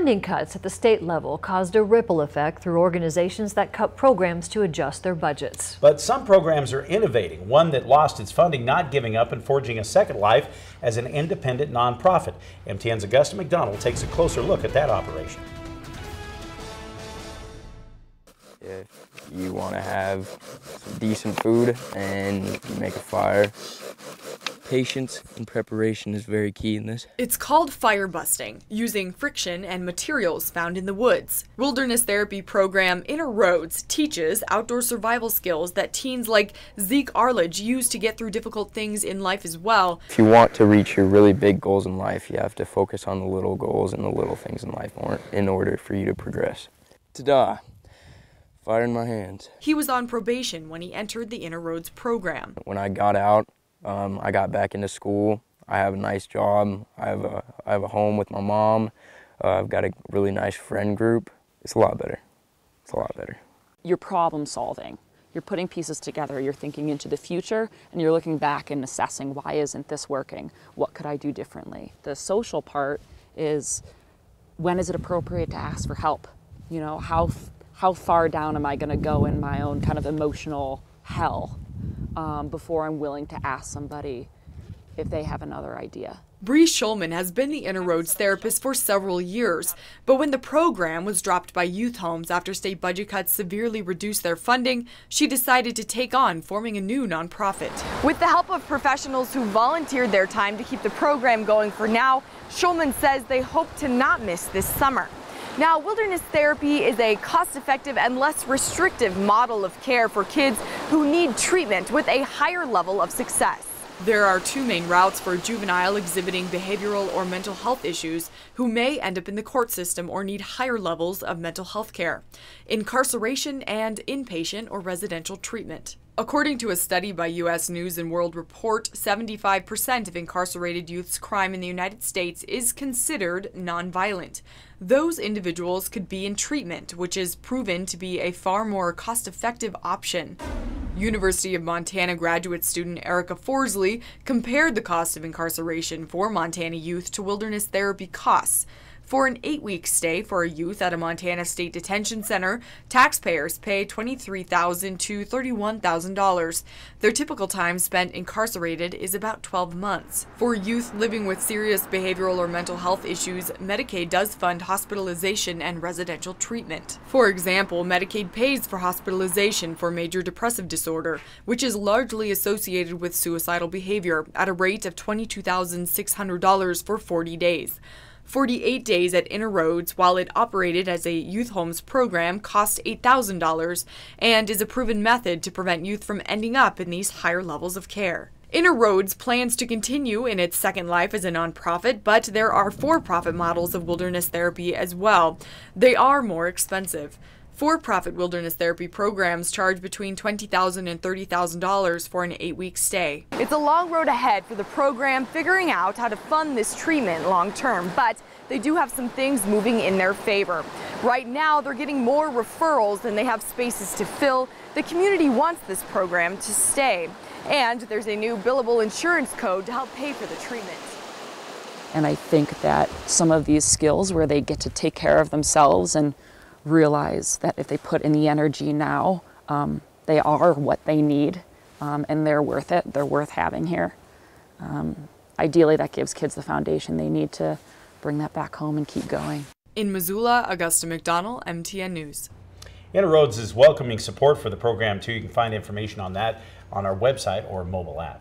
Funding cuts at the state level caused a ripple effect through organizations that cut programs to adjust their budgets. But some programs are innovating. One that lost its funding, not giving up and forging a second life as an independent nonprofit. MTN's Augusta McDonald takes a closer look at that operation. If you want to have some decent food and you make a fire, patience and preparation is very key in this. It's called fire busting, using friction and materials found in the woods. Wilderness therapy program Inner Roads teaches outdoor survival skills that teens like Zeke Arledge use to get through difficult things in life as well. If you want to reach your really big goals in life, you have to focus on the little goals and the little things in life in order for you to progress. Ta-da! Fire in my hands. He was on probation when he entered the Inner Roads program. When I got out, I got back into school. I have a nice job. I have a home with my mom. I've got a really nice friend group. It's a lot better. It's a lot better. You're problem solving. You're putting pieces together. You're thinking into the future, and you're looking back and assessing, why isn't this working? What could I do differently? The social part is, when is it appropriate to ask for help? You know, how far down am I going to go in my own kind of emotional hell before I'm willing to ask somebody if they have another idea. Bree Schulman has been the Inner Roads therapist for several years, but when the program was dropped by youth homes after state budget cuts severely reduced their funding, she decided to take on forming a new nonprofit. With the help of professionals who volunteered their time to keep the program going for now, Schulman says they hope to not miss this summer. Now, wilderness therapy is a cost-effective and less restrictive model of care for kids who need treatment with a higher level of success. There are two main routes for a juvenile exhibiting behavioral or mental health issues who may end up in the court system or need higher levels of mental health care: incarceration and inpatient or residential treatment. According to a study by U.S. News and World Report, 75% of incarcerated youth's crime in the United States is considered nonviolent. Those individuals could be in treatment, which is proven to be a far more cost-effective option. University of Montana graduate student Erica Forsley compared the cost of incarceration for Montana youth to wilderness therapy costs. For an 8-week stay for a youth at a Montana State Detention Center, taxpayers pay $23,000 to $31,000. Their typical time spent incarcerated is about 12 months. For youth living with serious behavioral or mental health issues, Medicaid does fund hospitalization and residential treatment. For example, Medicaid pays for hospitalization for major depressive disorder, which is largely associated with suicidal behavior, at a rate of $22,600 for 40 days. 48 days at Inner Roads, while it operated as a youth homes program, cost $8,000 and is a proven method to prevent youth from ending up in these higher levels of care. Inner Roads plans to continue in its second life as a nonprofit, but there are for-profit models of wilderness therapy as well. They are more expensive. For-profit wilderness therapy programs charge between $20,000 and $30,000 for an 8-week stay. It's a long road ahead for the program figuring out how to fund this treatment long term, but they do have some things moving in their favor. Right now, they're getting more referrals than they have spaces to fill. The community wants this program to stay, and there's a new billable insurance code to help pay for the treatment. And I think that some of these skills where they get to take care of themselves and realize that if they put in the energy now, they are what they need, and they're worth it. They're worth having here. Ideally, that gives kids the foundation they need to bring that back home and keep going. In Missoula, Augusta McDonald, MTN News. Inner Roads is welcoming support for the program too. You can find information on that on our website or mobile app.